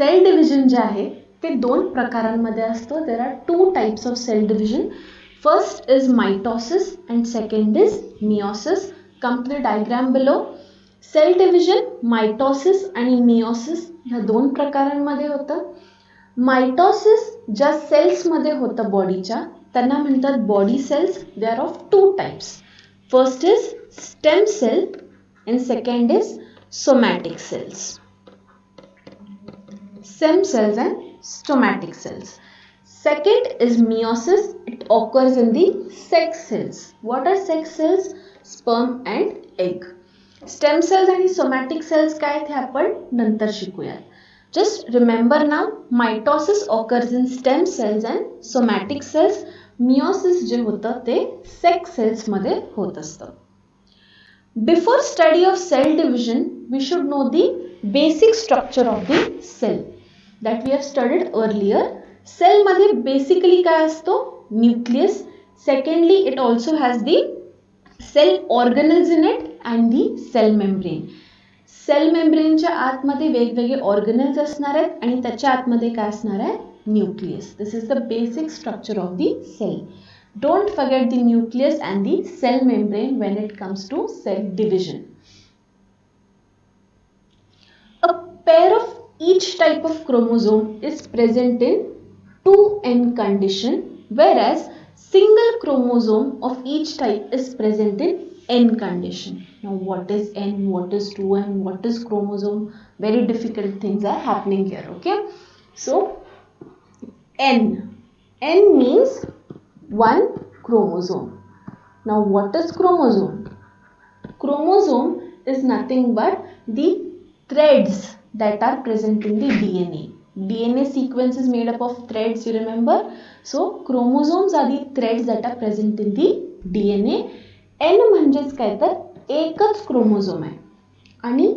Sale division जे आहे ते दोन प्रकारांमध्ये असतं. There are two types of cell division. First is mitosis and second is meiosis. Come to the diagram below. Cell division mitosis आणि meiosis ह्या दोन प्रकारांमध्ये होतं. मायटोसिस ज्या सेल्समध्ये होतं बॉडीच्या त्यांना म्हणतात body cells. They are of two types. First is stem cell and second is somatic cells. Stem cells and somatic cells. Second is meiosis. It occurs in the sex cells. What are sex cells? Sperm and egg. Stem cells and somatic cells काय ते आपण नंतर शिकूयात. Just remember now, mitosis occurs in stem cells and somatic cells. Meiosis जे होतं ते sex cells मध्ये होत असतं. Before study of cell division, we should know the basic structure of the cell that we have studied earlier. Cell मध्ये basically काय असतो? Nucleus. Secondly, it also has the cell organelles in it and the cell membrane. Cell membrane च्या आतमध्ये वेगवेगळे organelles असणार आहेत आणि त्याच्या आतमध्ये काय असणार आहे? Nucleus. This is the basic structure of the cell. Don't forget the nucleus and the cell membrane when it comes to cell division. A pair of each type of chromosome is present in 2n condition, whereas single chromosome of each type is present in n condition. Now what is n, what is 2n, what is chromosome? Very difficult things are happening here, okay? So n means one chromosome. Now what is chromosome? Chromosome is nothing but the threads that are present in the DNA. DNA sequence is made up of threads, you remember? So chromosomes are the threads that are present in the DNA. N म्हणजेच काय तर एकच chromosome आहे आणि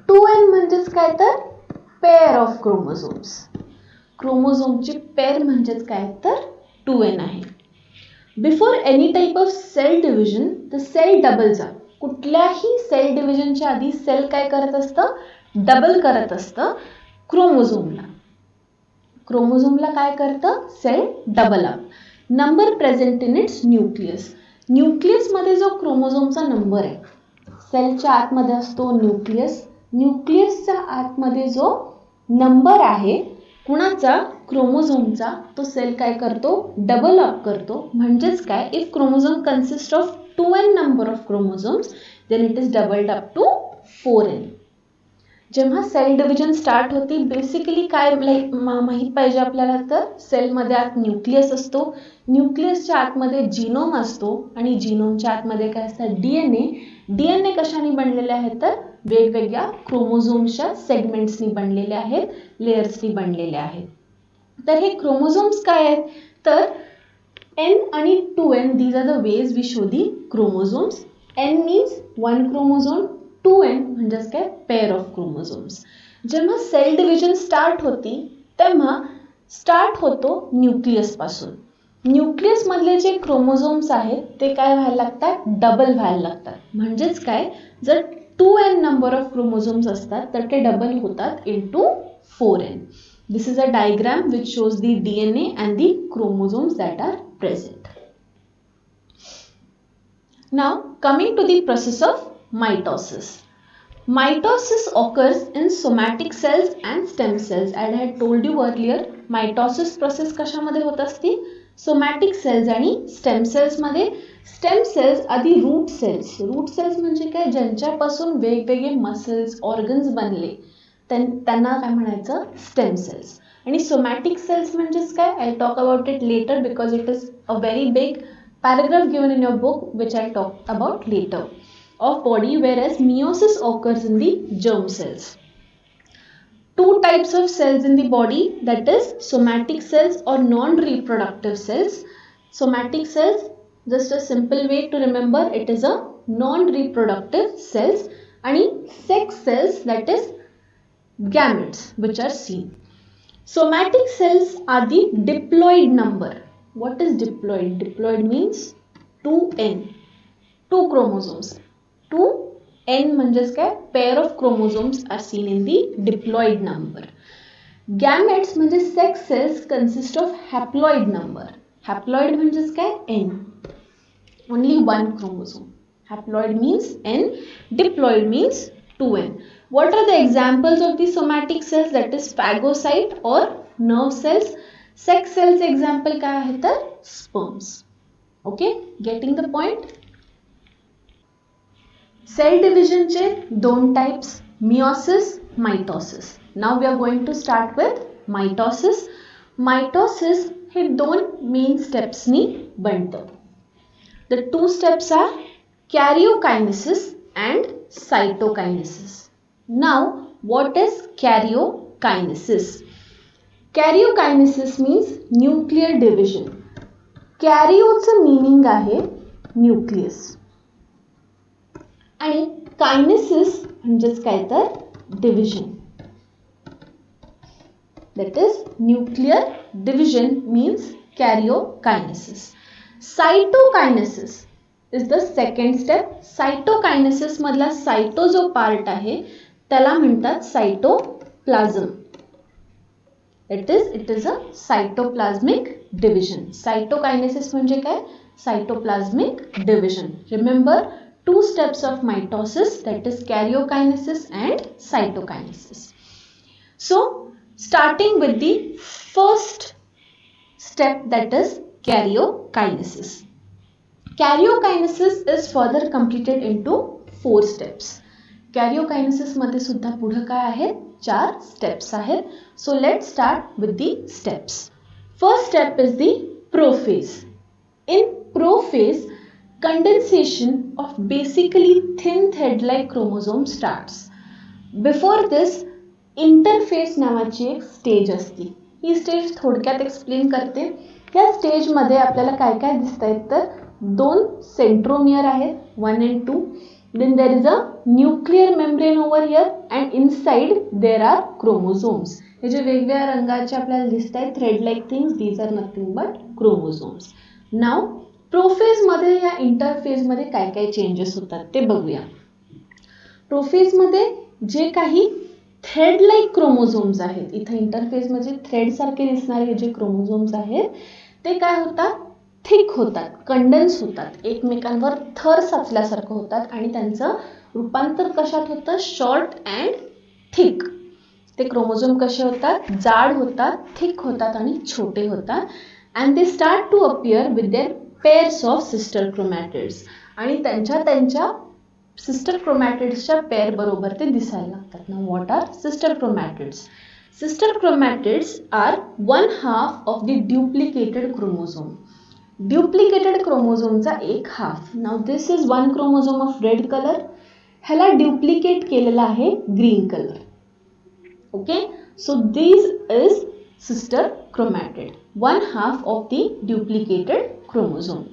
2n म्हणजेच काय तर pair of chromosomes. क्रोमोझोमची pair म्हणजेच काय तर 2n आहे. Before any type of cell division, the cell doubles up. कुठल्याही सेल डिव्हिजनच्या आधी सेल काय करत असतं? डबल करत असतं क्रोमोझोमला. क्रोमोझोमला काय करतं? Cell double up. Number present in its nucleus. न्यूक्लियसमध्ये जो क्रोमोझोमचा नंबर आहे, सेलच्या आतमध्ये असतो न्यूक्लियस. न्यूक्लियसच्या आतमध्ये जो नंबर आहे कुणाचा? क्रोमोझोमचा. तो सेल काय करतो? डबल अप करतो. म्हणजेच काय? If chromosome consist of 2n number of chromosomes, then it is doubled up to 4n. जेव्हा सेल डिव्हिजन स्टार्ट होती, बेसिकली काय माहित पाहिजे आपल्याला तर सेलमध्ये आत न्यूक्लियस असतो. न्यूक्लियसच्या आतमध्ये जीनोम असतो आणि जीनोमच्या आतमध्ये काय असतं? डीएनए. डीएनए कशाने बनलेले आहेत तर वेगवेगळ्या क्रोमोझोम्सच्या सेगमेंट्सनी बनलेले आहेत, लेयर्सनी बनलेले आहेत. तर हे क्रोमोझोम्स काय आहेत तर n आणि 2n, these are the ways we show the chromosomes. n means one chromosome, 2n म्हणजेच काय? Pair of chromosomes. जेव्हा सेल डिव्हिजन स्टार्ट होती तेव्हा स्टार्ट होतो न्यूक्लियस पासून. न्यूक्लियस मधले जे क्रोमोझोम्स आहेत ते काय व्हायला लागतात? डबल व्हायला लागतात. म्हणजेच काय? जर 2n नंबर ऑफ क्रोमोझोम्स असतात तर ते डबल होतात into 4n. This is a diagram which shows the DNA and the chromosomes that are present. Now coming to the process of mitosis. Mitosis occurs in somatic cells and stem cells. As I had told you earlier, mitosis process कशामध्ये होत असते? somatic cells आणि stem cells मध्ये. stem cells आधी root cells. root cells म्हणजे काय? ज्यांच्यापासून वेगवेगळे muscles, organs बनले त्यांना काय म्हणायचं? Stem cells. आणि सोमॅटिक सेल्स म्हणजेच काय? I talk about it later because it is a very big paragraph given in your book which I talk about later of body, whereas meiosis occurs in the germ cells. Two types of cells in the body, that is somatic cells or non-reproductive cells. Somatic cells, just a simple way to remember, it is a non-reproductive cells. And sex cells, that is gametes which are seen. Somatic cells are the diploid number. What is diploid? Diploid means 2n. 2 chromosomes. 2n म्हणजेच काय? Pair of chromosomes are seen in the diploid number. Gametes म्हणजे sex cells consist of haploid number. Haploid म्हणजेच काय? N. Only one chromosome. Haploid means N, diploid means 2N. What are the examples of the somatic cells? That is phagocyte or nerve cells. Sex cells example काय आहे तर sperms. Okay, getting the point? Cell division चे दोन types, meiosis, mitosis. Now we are going to start with mitosis. Mitosis हे दोन main steps नी बनतं. The two steps are karyokinesis and cytokinesis. Now, what is karyokinesis? Karyokinesis means nuclear division. Karyoचं meaning आहे nucleus. आणि kinesis म्हणजेच काय तर division. That is nuclear division means karyokinesis. Cytokinesis is the second step. Cytokinesis मधला cyto जो part आहे त्याला म्हणतात cytoplasm. It is a cytoplasmic division. Cytokinesis म्हणजे काय? Cytoplasmic division. Remember two steps of mitosis, that is karyokinesis and cytokinesis. So starting with the first step, that is karyokinesis. Karyokinesis is further completed into 4 steps. Karyokinesis मध्ये सुद्धा पुढे काय आहेत? 4 steps आहेत. So let's start with the steps. First step is the prophase. In prophase, condensation of basically thin thread-like chromosome starts. Before this, interphase नावाची एक stage असते. ही stage थोडक्यात एक्सप्लेन करते. या स्टेज मध्ये आपल्याला काय काय दिसतंय तर दोन सेंट्रोमियर आहेत 1 and 2. Then there is a nuclear membrane over here and inside there are chromosomes. हे जे वेगवेगळ्या रंगाचे आपल्याला दिसत आहेत thread like things, these are nothing but chromosomes. Now prophase मध्ये या इंटरफेज मध्ये काय काय चेंजेस होतात ते बघूया. प्रोफेज मध्ये जे काही थ्रेड लाईक क्रोमोझोम्स आहेत, इथे इंटरफेज मध्ये थ्रेड सारखे दिसणारे जे क्रोमोझोम्स आहेत ते काय होतात? थिक होतात, कंडेन्स होतात, एकमेकांवर थर साचल्यासारखं होतात आणि त्यांचं रूपांतर कशात होतं? Short and thick. ते क्रोमोझोम कसे होतात? जाड होतात, थिक होतात आणि छोटे होतात. And they start to appear with their pairs of sister chromatids. आणि त्यांच्या सिस्टर क्रोमॅटिड्सच्या पेअर बरोबर ते दिसायला लागतात. ना what are sister chromatids? Sister chromatids are 1/2 of the duplicated chromosome. Duplicated क्रोमोझोमचा एक half. Now this is 1 chromosome of red colour. ह्याला ड्युप्लिकेट केलेला आहे green colour. Okay, so this is sister chromatid, 1/2 of the duplicated chromosome.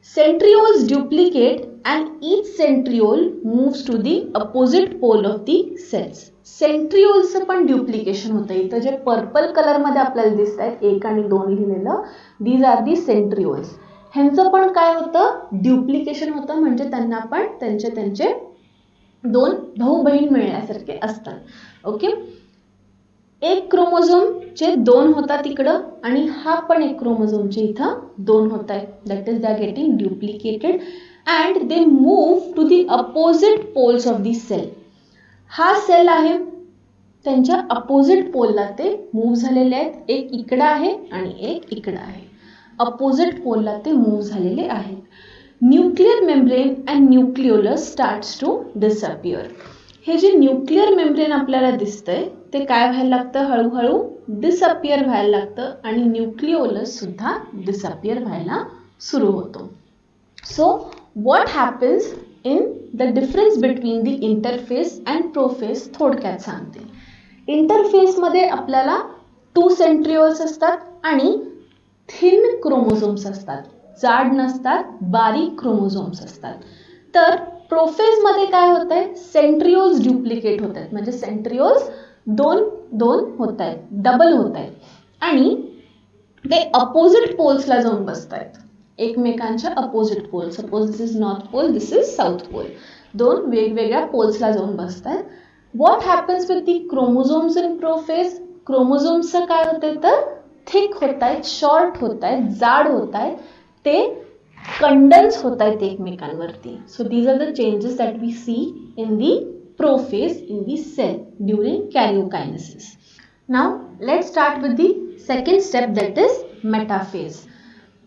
Centrioles duplicate and each centriole moves to the opposite pole of the cells. Centrioles पण duplication होतं. इथं जे purple colour मध्ये आपल्याला दिसत आहेत 1 आणि 2 लिहिलेलं, these are the centrioles. ह्यांचं पण काय होतं? ड्युप्लिकेशन होतं. म्हणजे त्यांना पण त्यांचे दोन भाऊ बहीण मिळण्यासारखे असतात. ओके, एक क्रोमोझोमचे 2 होतात इकडं आणि हा पण एक क्रोमोझोमचे इथं 2 होत आहेत. That is they are getting duplicated and they move to the opposite poles of the cell. हा सेल आहे, त्यांच्या अपोजिट पोलला ते मूव्ह झालेले आहेत. एक इकडं आहे आणि एक इकडं आहे. अपोजिट पोलला ते मूव्ह झालेले आहेत. Nuclear membrane and nucleolus starts to disappear. हे जे न्यूक्लियर मेम्ब्रेन आपल्याला दिसतंय ते काय व्हायला लागतं? हळूहळू डिसअपियर व्हायला लागतं आणि न्यूक्लिओलस सुद्धा डिसअपियर व्हायला सुरू होतो. So what happens in the difference between the interphase and prophase थोडक्यात सांगते. इंटरफेसमध्ये आपल्याला 2 सेंट्रिओल्स असतात आणि थिन क्रोमोझोम्स असतात, जाड नसतात, बारीक क्रोमोझोम्स असतात. तर प्रोफेज मध्ये काय होत आहे? सेंट्रिओल्स ड्युप्लिकेट होत आहेत. म्हणजे सेंट्रिओल्स 2 होत आहेत, डबल होत आहेत आणि ते अपोजिट पोल्सला जाऊन बसत आहेत, एकमेकांच्या opposite pole. Suppose this is north pole, this is south pole. 2 वेगवेगळ्या पोल्सला जाऊन बसत आहेत. What happens with the chromosomes in prophase? क्रोमोझोम्सचं काय होते तर थिक होत आहेत, शॉर्ट होत आहेत, जाड होत आहेत, ते कंडेन्स होत आहेत एकमेकांवरती. So these are the changes that we see in the prophase in the cell during karyokinesis. Now let start with the second step that is metaphase.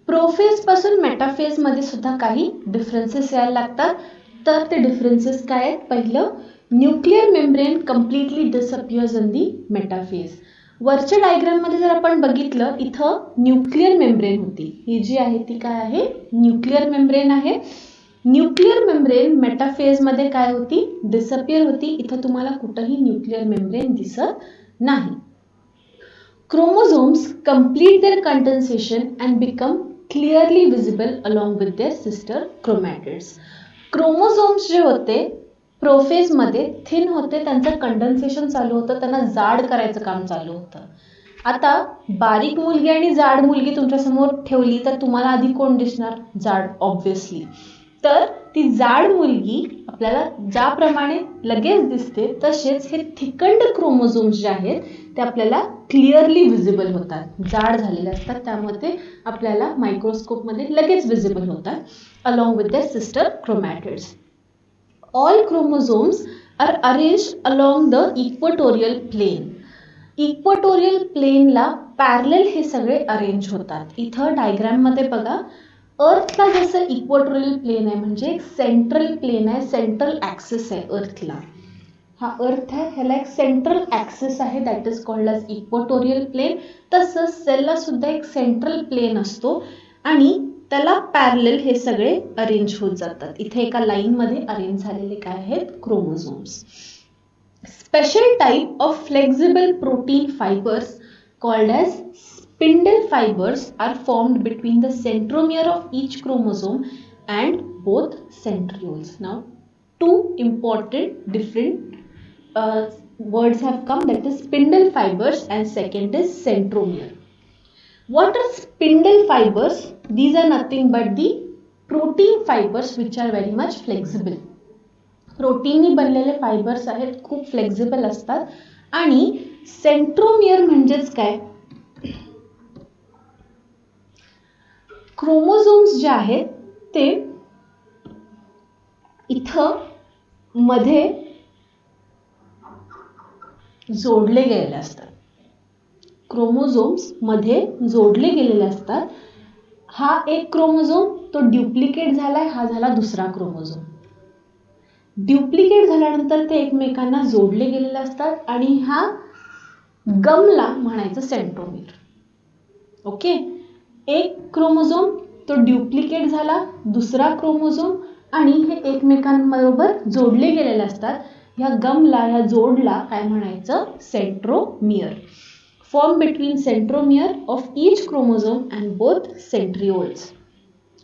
Prophase पासून मेटाफेज मध्ये सुद्धा काही डिफरन्सेस यायला लागतात. तर ते डिफरन्सेस काय आहेत? पहिलं, nuclear membrane completely disappears in the metaphase. वरच्या डायग्राममध्ये जर आपण बघितलं, इथं न्यूक्लिअर मेम्ब्रेन होती, ही जी आहे ती काय आहे? न्यूक्लिअर मेम्ब्रेन आहे. न्यूक्लिअर मेम्ब्रेन मेटाफेजमध्ये काय होती? डिसअपियर होती. इथं तुम्हाला कुठंही न्यूक्लिअर मेम्ब्रेन दिसत नाही. Chromosomes complete their condensation and become clearly visible along with their sister chromatids. Chromosomes जे होते प्रोफेज मध्ये थिन होते, त्यांचं कंडेन्सेशन चालू होतं, त्यांना जाड करायचं काम चालू होतं. आता बारीक मुलगी आणि जाड मुलगी तुमच्या समोर ठेवली तर तुम्हाला आधी कोण दिसणार? जाड, ऑब्व्हियसली. तर ती जाड मुलगी आपल्याला ज्याप्रमाणे लगेच दिसते, तसेच हे थिकंड क्रोमोझोम्स जे आहेत ते आपल्याला क्लिअरली विजिबल होतात. जाड झालेले असतात, त्यामुळे ते आपल्याला मायक्रोस्कोपमध्ये लगेच विजिबल होतात along with their sister chromatids. All chromosomes are arranged along the equatorial plane. Equatorial प्लेनला पॅरलल हे सगळे अरेंज होतात. इथं डायग्राममध्ये बघा, अर्थला जसं इक्वेटोरियल प्लेन आहे, म्हणजे एक सेंट्रल प्लेन आहे, सेंट्रल ॲक्सिस आहे अर्थला. हा अर्थ आहे, ह्याला एक सेंट्रल ॲक्सिस आहे, that is called as equatorial plane. तसंच सेलला सुद्धा एक सेंट्रल प्लेन असतो आणि त्याला पॅरलल हे सगळे अरेंज होत जातात. इथे एका लाईनमध्ये अरेंज झालेले काय आहेत? Chromosomes. Special type of flexible protein fibres called as spindle fibers are formed between the centromere of each chromosome and both centrioles. Now, two important different words have come, that is spindle fibers and second is centromere. What are spindle fibers? These are nothing but the protein fibers which are very much flexible. प्रोटीननी बनलेले fibres आहेत, खूप flexible असतात. आणि centromere म्हणजेच काय? Chromosomes जे आहेत ते इथं मध्ये जोडले गेलेले असतात. क्रोमोझोम्स मध्ये जोडले गेलेले असतात. हा एक क्रोमोझोम तो ड्युप्लिकेट झालाय, हा झाला दुसरा क्रोमोझोम. ड्युप्लिकेट झाल्यानंतर ते एकमेकांना जोडले गेलेले असतात आणि हा गमला म्हणायचं सेंट्रोमियर. ओके, एक क्रोमोझोम तो ड्युप्लिकेट झाला, दुसरा क्रोमोझोम, आणि हे एकमेकांबरोबर जोडले गेलेले असतात. ह्या गमला, या जोडला काय म्हणायचं? Centromere. Form between centromere of each chromosome and both centrioles.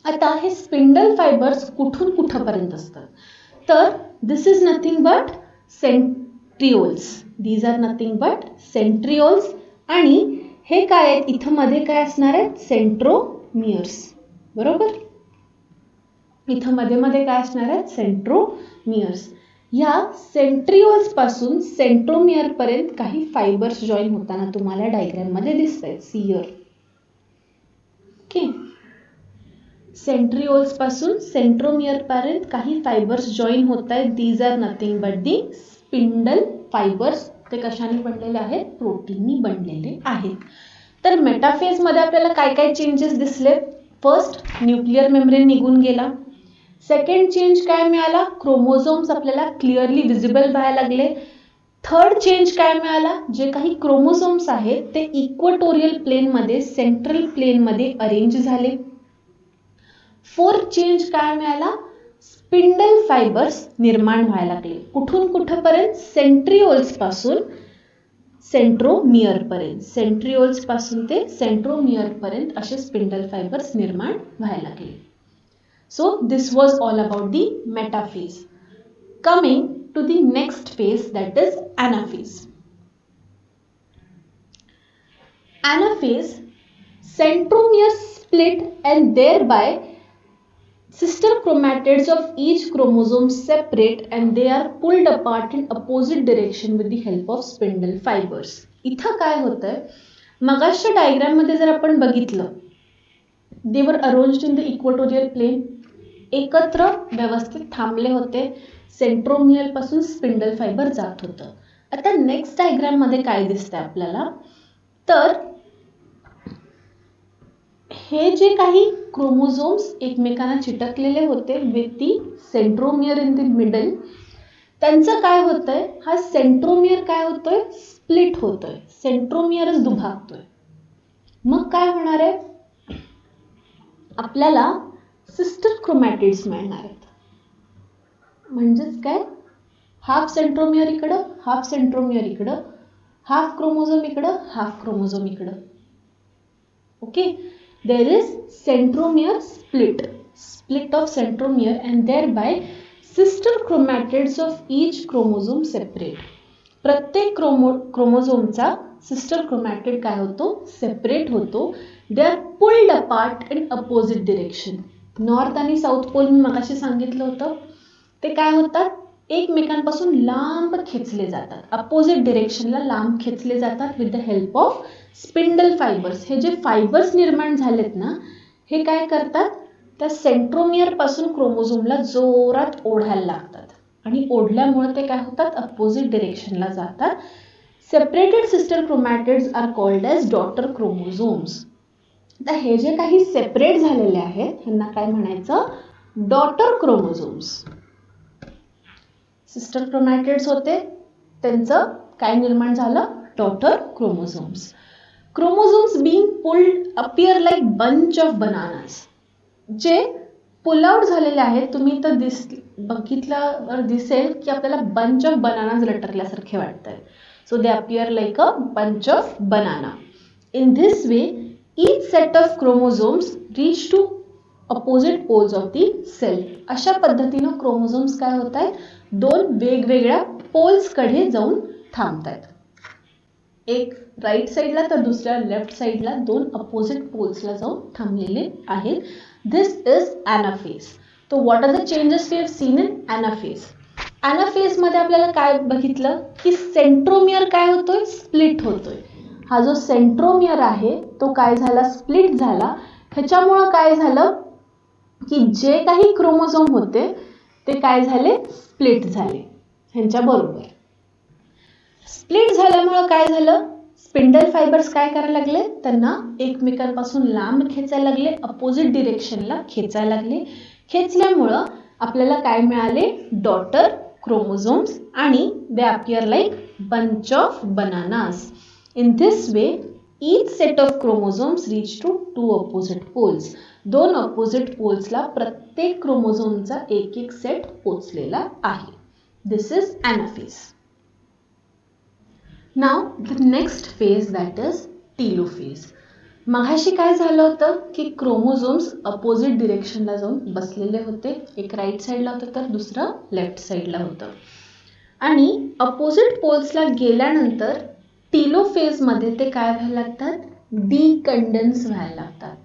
आता हे स्पिंडल फायबर्स कुठून कुठपर्यंत असतात? तर this is nothing but centrioles. These are nothing but centrioles. आणि हे काय आहेत? इथं मध्ये काय असणार आहेत? सेंट्रोमियर्स. बरोबर, इथं मध्ये काय असणार आहेत? सेंट्रोमियर्स. या सेंट्रिओल्स पासून सेंट्रोमियर पर्यंत काही फायबर्स जॉईन होताना तुम्हाला डायग्राम मध्ये दिसत आहेत. सियर. ओके, सेंट्रिओल्स पासून सेंट्रोमियर पर्यंत काही फायबर्स जॉईन होत आहेत. These are nothing but the spindle fibres. ते कशाने बनलेले आहेत? प्रोटीननी बनलेले आहेत. तर मेटाफेज मध्ये आपल्याला काय काय चेंजेस दिसले? फर्स्ट, न्यूक्लिअर मेम्ब्रेन निघून गेला. सेकंड चेंज काय मिळाला? क्रोमोझोम्स आपल्याला क्लिअरली विजिबल व्हायला लागले. थर्ड चेंज काय मिळाला? जे काही क्रोमोझोम्स आहेत ते इक्वेटोरियल प्लेन मध्ये, सेंट्रल प्लेन मध्ये अरेंज झाले. फोर्थ चेंज काय मिळाला? स्पिंडल फायबर्स निर्माण व्हायला लागले. कुठून कुठपर्यंत? सेंट्रिओल्स पासून सेंट्रोमियर पर्यंत. सेंट्रिओल्स पासून ते सेंट्रोमियर पर्यंत असे स्पिंडल फायबर्स निर्माण व्हायला लागले. So this was all about the metaphase. Coming to the next phase, that is anaphase. Anaphase, centromeres split and thereby sister chromatids of each chromosome separate and they are pulled apart in opposite direction with the help of spindle fibers. इथं काय होतंय, मगाशच्या डायग्राममध्ये जर आपण बघितलं, they were arranged in the equatorial plane, एकत्र व्यवस्थित थांबले होते, सेंट्रोमियर पासून स्पिंडल फायबर जात होतं. आता नेक्स्ट डायग्राम मध्ये काय दिसतंय आपल्याला, तर हे जे काही क्रोमोझोम्स एकमेकांना चिटकलेले होते with the centromere in the middle, त्यांचं काय होतंय, हा सेंट्रोमियर काय होतोय, स्प्लिट होतोय, सेंट्रोमियरच दुभागतोय. मग काय होणार आहे, आपल्याला सिस्टर क्रोमॅटिड्स मिळणार आहेत. म्हणजेच काय, हाफ सेंट्रोमियर इकडं, हाफ सेंट्रोमियर इकडं, हाफ क्रोमोझोम इकडं, हाफ क्रोमोझोम इकडं. Okay, there is centromere split of centromere, and thereby sister chromatids of each chromosome separate. प्रत्येक क्रोमोझोमचा सिस्टर क्रोमॅटिड काय होतो, सेपरेट होतो. They are pulled apart in opposite direction. North आणि south pole मी मगाशी सांगितलं होतं, ते काय होतात, एकमेकांपासून लांब खेचले जातात, अपोजिट डिरेक्शनला लांब खेचले जातात with the help of spindle fibres. हे जे फायबर्स निर्माण झालेत ना, हे काय करतात, त्या सेंट्रोमियर पासून क्रोमोझोमला जोरात ओढायला लागतात आणि ओढल्यामुळे ते काय होतात, अपोजिट डिरेक्शनला जातात. Separated sister chromatids are called as daughter chromosomes. तर हे जे काही सेपरेट झालेले आहेत ह्यांना काय म्हणायचं, डॉटर क्रोमोझोम्स. सिस्टर क्रोमॅटिड्स होते, त्यांचं काय निर्माण झालं, daughter chromosomes. Chromosomes being pulled appear like bunch of bananas. जे पुल आउट झालेले आहेत, तुम्ही तर बघितल्यावर दिसेल की आपल्याला बंच ऑफ बनानाज लटकल्यासारखे वाटतंय. So they appear like a bunch of banana. In this way each set of chromosomes reach to opposite poles of the cell. अशा पद्धतीनं क्रोमोझोम्स काय होत आहेत, दोन वेगवेगळ्या पोल्स कडे जाऊन थांबतात. एक राईट साईडला तर दुसऱ्या लेफ्ट साईडला दोन अपोजिट पोल्सला जाऊन थांबलेले आहेत. This is anaphase. तो what are the changes we have seen in anaphase. Anaphase मध्ये आपल्याला काय बघितलं की सेंट्रोमियर काय होतोय, स्प्लिट होतोय. हा जो सेंट्रोमियर आहे तो काय झाला, स्प्लिट झाला. ह्याच्यामुळं काय झालं की जे काही क्रोमोझोम होते ते काय झाले, स्प्लिट झाले. ह्यांच्या बरोबर स्प्लिट झाल्यामुळं काय झालं, स्पिंडल फायबर्स काय करायला लागले, त्यांना एकमेकांपासून लांब खेचायला लागले, अपोजिट डिरेक्शनला खेचायला लागले. खेचल्यामुळं आपल्याला काय मिळाले, डॉटर क्रोमोझोम्स, आणि they appear like bunch of bananas. In this way, each set of chromosomes reach to two opposite poles. दोन opposite polesला प्रत्येक क्रोमोझोमचा एक एक सेट पोचलेला आहे. This is anaphase. Now the next phase, that is telophase. मगाशी काय झालं होतं की क्रोमोझोम्स अपोजिट डिरेक्शनला जाऊन बसलेले होते. एक राईट साईडला होतं तर दुसरं लेफ्ट साईडला होतं. आणि अपोजिट पोल्सला गेल्यानंतर टीलोफेज मध्ये ते काय व्हायला लागतात, डिकंडेन्स व्हायला लागतात.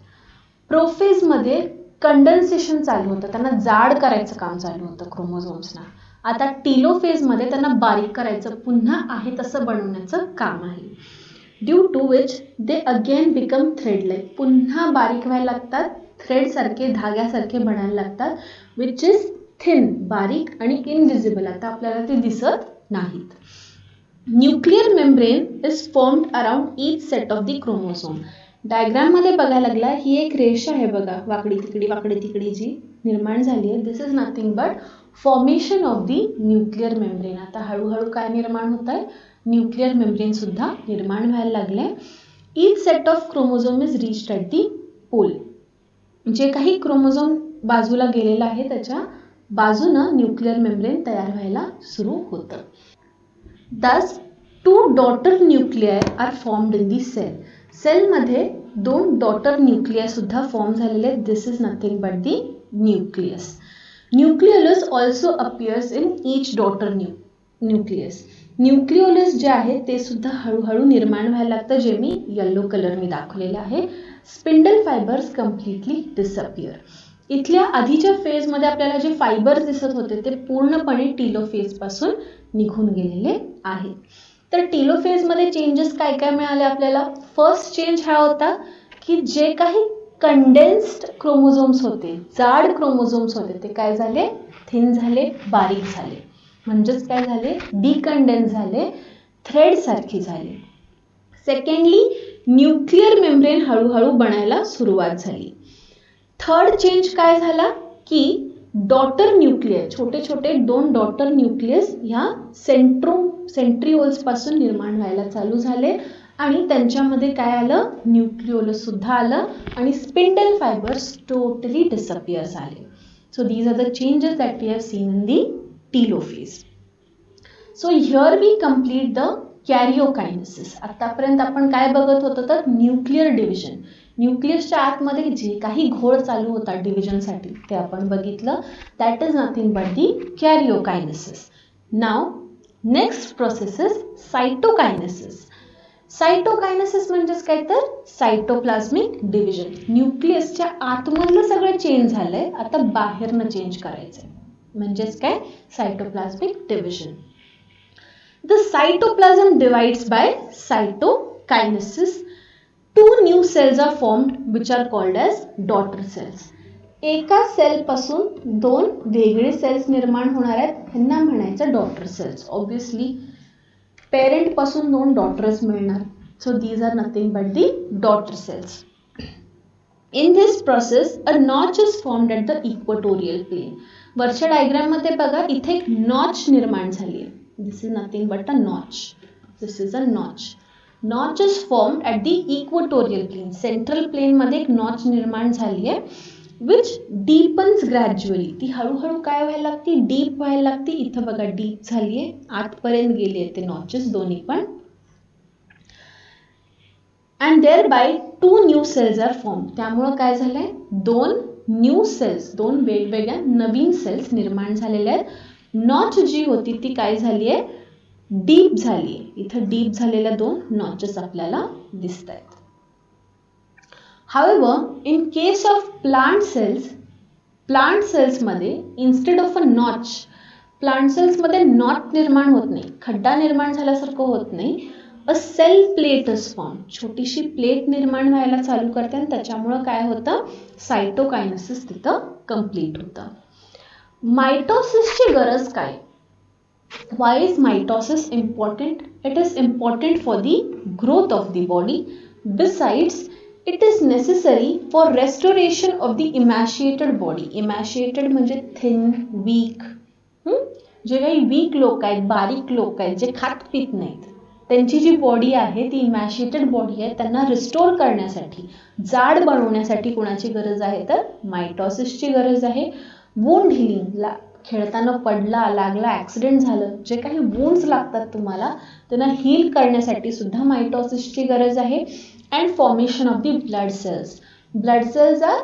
प्रोफेज मध्ये कंडेन्सेशन चालू होतं, त्यांना जाड करायचं काम चालू होतं क्रोमोझोम्सना. आता टीलोफेज मध्ये त्यांना बारीक करायचं, पुन्हा आहे तसं बनवण्याचं काम आहे. Due to which they again become thread like. पुन्हा बारीक व्हायला लागतात, थ्रेड सारखे, धाग्यासारखे बनायला लागतात, विच इज थिन, बारीक आणि इनविजिबल. आता आपल्याला ते दिसत नाहीत. Nuclear membrane is formed around each set of the chromosome. Diagram मध्ये बघायला लागला, ही एक रेष आहे बघा, वाकडी तिकडी जी निर्माण झाली आहे. This is nothing but formation of the nuclear membrane. आता हळूहळू काय निर्माण होत आहे, न्यूक्लियर मेम्ब्रेन सुद्धा निर्माण व्हायला लागले. Each set of chromosome is reached at the pole. जे काही क्रोमोझोम बाजूला गेलेला आहे त्याच्या बाजूनं न्यूक्लियर मेम्ब्रेन तयार व्हायला सुरू होतं. Thus, two daughter nuclei are formed in the cell. सेलमध्ये दोन डॉटर न्यूक्लिया सुद्धा फॉर्म झालेले आहेत. This is nothing but the nucleus. Nucleolus also appears in each daughter nucleus. Nucleolus जे आहे ते सुद्धा हळूहळू निर्माण व्हायला लागतं, जे मी येलो कलरने दाखवलेलं आहे. Spindle fibres completely disappear. इथल्या आधीच्या फेजमध्ये आपल्याला जे फायबर्स दिसत होते ते पूर्णपणे टीलोफेज पासून निघून गेलेले आहेत. तर टीलोफेज मध्ये चेंजेस काय काय मिळाले आपल्याला. फर्स्ट चेंज हा होता की जे काही कंडेन्स्ड क्रोमोझोम्स होते, जाड क्रोमोझोम्स होते, ते काय झाले, थिन झाले, बारीक झाले. म्हणजेच काय झाले, डिकंडेन्स झाले, थ्रेड सारखी झाली. सेकंडली न्यूक्लियर मेम्ब्रेन हळूहळू बनायला सुरुवात झाली. थर्ड चेंज काय झाला की डॉटर न्यूक्लियस, छोटे छोटे 2 डॉटर न्यूक्लियस ह्या सेंट्रिओल्स पासून निर्माण व्हायला चालू झाले आणि त्यांच्यामध्ये काय आलं, न्यूक्लिओलस सुद्धा आलं आणि स्पिंडल फायबर्स टोटली डिसअपियर झाले. So these are the changes that we have seen in the telophase. So here we complete the karyokinesis. आतापर्यंत आपण काय बघत होतो तर न्यूक्लियर डिव्हिजन, न्यूक्लियसच्या आतमध्ये जे काही घोळ चालू होता डिव्हिजनसाठी ते आपण बघितलं. That is nothing but the karyokinesis. Now next process is cytokinesis. Cytokinesis म्हणजेच काय तर सायटोप्लाझ्मिक डिव्हिजन. न्यूक्लियसच्या आतमधलं सगळं चेंज झालंय, आता बाहेरनं चेंज करायचंय, म्हणजेच काय सायटोप्लाझ्मिक division. The cytoplasm divides by cytokinesis. 2 new cells are formed which are called as daughter cells. एका सेल पासून 2 वेगळे सेल्स निर्माण होणार आहेत, ह्यांना म्हणायचं डॉटर सेल्स. ऑब्वियसली पेरेंट पासून 2 डॉटर्स मिळणार. So these are nothing but the daughter cells. In this process, a notch is formed at the equatorial plane. वरच्या डायग्राम मध्ये बघा, इथे एक नॉच निर्माण झाली आहे. This is nothing but a notch. This is a notch. Notch is formed at the equatorial plane. Central plane मध्ये एक notch निर्माण झाली आहे, which deepens gradually. ती हळूहळू काय व्हायला लागती, डीप व्हायला लागती. इथं बघा डीप झाली आहे, आतपर्यंत गेली आहे ते नॉचेस दोन्ही पण. And thereby 2 new cells are formed. त्यामुळे काय झालंय, 2 न्यू सेल्स, 2 वेगवेगळ्या नवीन सेल्स निर्माण झालेल्या आहेत. नॉच जी होती ती काय झाली आहे, डीप झाली आहे. इथं डीप झालेल्या 2 नॉचेस आपल्याला दिसत आहेत. However, in case of plant cells मध्ये instead of a notch, plant cells मध्ये नॉट निर्माण होत नाही, खड्डा निर्माण झाल्यासारखं होत नाही. A cell plate is form. छोटीशी प्लेट निर्माण व्हायला चालू करते आणि त्याच्यामुळे काय होतं, सायटोकायनेसिस तिथं कंप्लीट होतं. मायटोसिसची गरज काय. Why is mitosis important? It is important for the growth of the body. Besides, it is necessary for restoration of the emaciated body. Emaciated म्हणजे thin, weak. जे काही वीक लोक आहेत, बारीक लोक आहेत, जे खात पित नाहीत, त्यांची जी बॉडी आहे ती इमॅशिएटेड बॉडी आहे, त्यांना रिस्टोर करण्यासाठी, जाड बनवण्यासाठी कोणाची गरज आहे तर मायटॉसिसची गरज आहे. वुंड हिलिंग, खेळताना पडला, लागला, ॲक्सिडेंट झालं, जे काही वुंड्स लागतात तुम्हाला त्यांना हील करण्यासाठी सुद्धा मायटॉसिसची गरज आहे. And formation of the blood cells. Blood cells are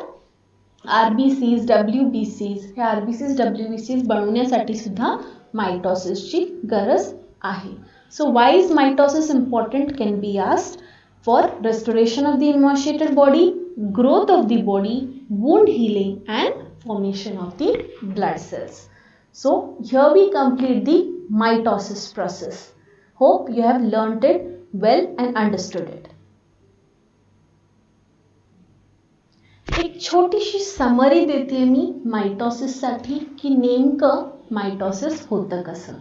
RBCs, WBCs. हे RBCs, WBCs बनवण्यासाठी सुद्धा मायटॉसिसची गरज आहे. So why is mitosis important can be asked. For restoration of the emaciated body, growth of the body, wound healing and formation of the blood cells. So here we complete the mitosis process. Hope you have learnt it well and understood it. एक छोटीशी summary देते मी mitosis साठी की नेमकं mitosis होतं कसं.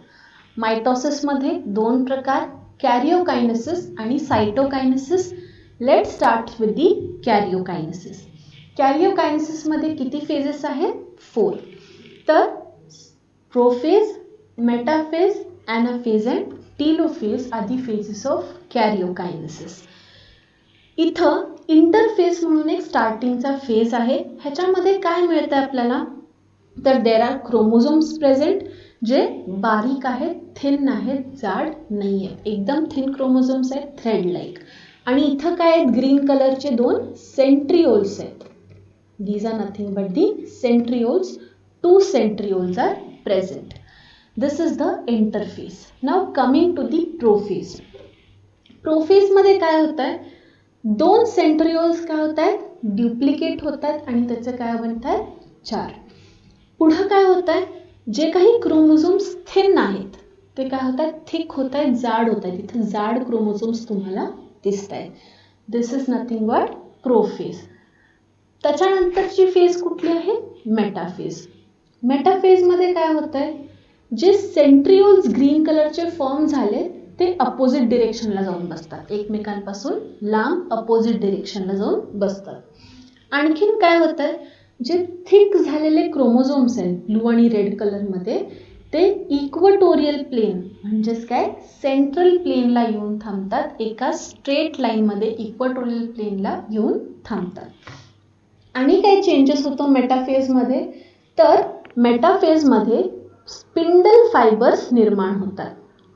Mitosis मध्ये 2 प्रकार, कॅरिओकायनेसिस आणि cytokinesis. Let start with the karyokinesis. Karyokinesis मध्ये किती फेजेस आहेत, 4. तर prophase, metaphase, anaphase and telophase are the phases of karyokinesis. इथं इंटरफेज म्हणून एक स्टार्टिंगचा फेज आहे. ह्याच्यामध्ये काय मिळतं आपल्याला तर देर आर क्रोमोझोम्स प्रेझेंट, जे बारीक आहेत, थिन आहेत, जाड नाही आहेत, एकदम थिन क्रोमोझोम्स आहेत, थ्रेड लाईक. आणि इथं काय आहेत, ग्रीन कलरचे 2 सेंट्रिओल्स आहेत. These are nothing but the centrioles. 2 centrioles are present. This is the interphase. Now coming to the prophase. Prophase मध्ये काय होत आहे, 2 सेंट्रिओल्स काय होत आहेत, ड्युप्लिकेट होत आहेत आणि त्याचे काय बनतात, 4. पुढं काय होत आहे, जे काही क्रोमोझोम्स थिन आहेत ते काय होत आहेत, थिक होत आहेत, जाड होत आहेत. इथे जाड क्रोमोझोम्स तुम्हाला दिसत आहेत. This is nothing but prophase. त्याच्यानंतरची फेज कुठली आहे, मेटाफेज. मेटाफेजमध्ये काय होत आहे, जे सेंट्रिओल्स ग्रीन कलरचे फॉर्म झाले ते अपोजिट डिरेक्शनला जाऊन बसतात, एकमेकांपासून लांब अपोजिट डिरेक्शनला जाऊन बसतात. आणखीन काय होत आहे, जे थिक झालेले क्रोमोझोम्स आहेत ब्लू आणि रेड कलरमध्ये, ते इक्वटोरियल प्लेन म्हणजेच काय सेंट्रल प्लेनला येऊन थांबतात, एका स्ट्रेट लाईनमध्ये इक्वटोरियल प्लेनला येऊन थांबतात. आणि काय चेंजेस होतो मेटाफेजमध्ये, तर मेटाफेजमध्ये स्पिंडल फायबर्स निर्माण होतात.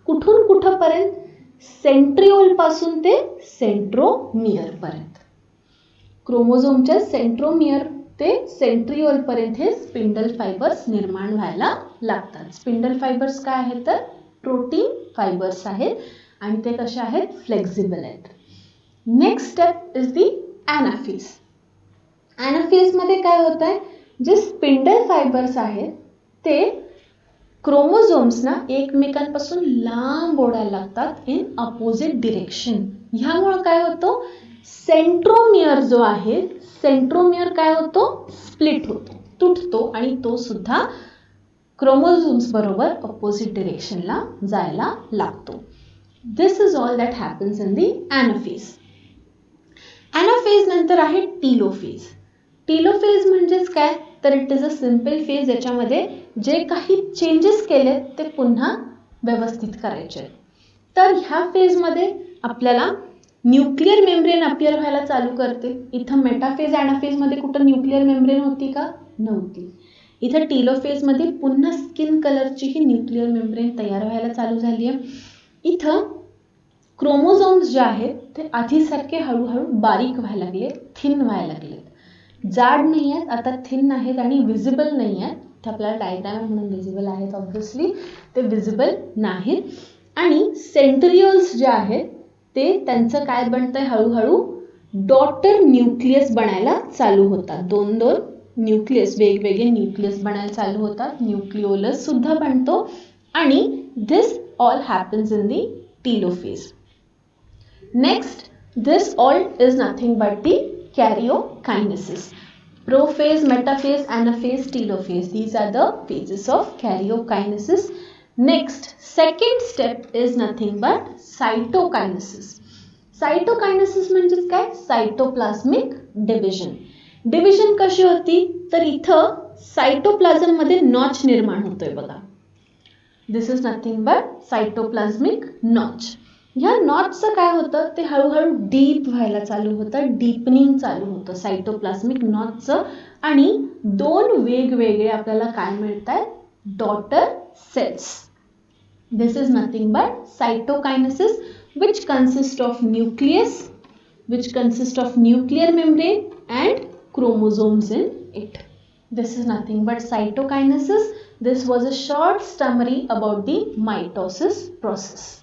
कुठून कुठपर्यंत, सेंट्रिओल पासून ते सेंट्रोमियर पर्यंत. क्रोमोझोमच्या सेंट्रोमियर ते सेंट्रिओल पर्यंत हे स्पिंडल फायबर्स निर्माण व्हायला लागतात. स्पिंडल फायबर्स काय आहेत, तर प्रोटीन फायबर्स आहेत आणि ते कसे आहेत, फ्लेक्झिबल आहेत. Next step is the anaphase. ॲनाफेजमध्ये काय होत आहे, जे स्पिंडल फायबर्स आहेत ते क्रोमोझोम्सना एकमेकांपासून लांब ओढायला लागतात इन अपोजिट डिरेक्शन. ह्यामुळे काय होतं, सेंट्रोमियर जो आहे, सेंट्रोमियर काय होतो, स्प्लिट होतो, तुटतो आणि तो सुद्धा क्रोमोझोम्स बरोबर अपोजिट डिरेक्शनला जायला लागतो. This is all that happens in the anaphase. Anaphase नंतर आहे टीलोफेज. टीलोफेज म्हणजेच काय, तर it is a simple phase, याच्यामध्ये जे काही चेंजेस केले ते पुन्हा व्यवस्थित करायचे. तर ह्या फेजमध्ये आपल्याला न्यूक्लिअर मेम्ब्रेन अपियर व्हायला चालू करते. इथं मेटाफेज ॲनाफेजमध्ये कुठं न्यूक्लिअर मेम्ब्रेन होती का, नव्हती. इथं टीलोफेजमध्ये पुन्हा स्किन कलरची ही न्यूक्लिअर मेम्ब्रेन तयार व्हायला चालू झाली आहे. इथं क्रोमोझोम्स जे आहेत ते आधीसारखे हळूहळू बारीक व्हायला लागले, थिन व्हायला लागले, जाड नाही आहेत, आता थिन आहेत आणि विजिबल नाही आहेत. ते आपल्याला डायग्राम म्हणून विजिबल आहेत, ऑब्व्हियसली ते विजिबल नाहीत. आणि सेंट्रिओल्स जे आहेत ते त्यांचं काय बनतंय, हळूहळू डॉटर न्यूक्लियस बनायला चालू होतात. दोन दोन न्यूक्लियस, वेगवेगळे न्यूक्लियस बनायला चालू होतात. न्यूक्लिओलस सुद्धा बनतो आणि this all happens in the telophase. Next, this all is nothing but the karyokinesis. Prophase, metaphase, anaphase, telophase. These are the phases of karyokinesis. Next, second step is nothing but cytokinesis. Cytokinesis म्हणजेच काय, सायटोप्लाझ्मिक division. Division कशी होती, तर इथं cytoplasm मध्ये notch निर्माण होतोय बघा. दिस इज नथिंग बट सायटोप्लाझ्मिक नॉच. ह्या नॉचचं काय होतं, ते हळूहळू डीप व्हायला चालू होतं, डीपनिंग चालू होतं सायटोप्लाझ्मिक नॉचचं. आणि दोन वेगवेगळे आपल्याला काय मिळत आहेत, daughter cells. This is nothing but cytokinesis, which consist of nucleus, which consist of nuclear membrane and chromosomes in it. This is nothing but cytokinesis. This was a short summary about the mitosis process.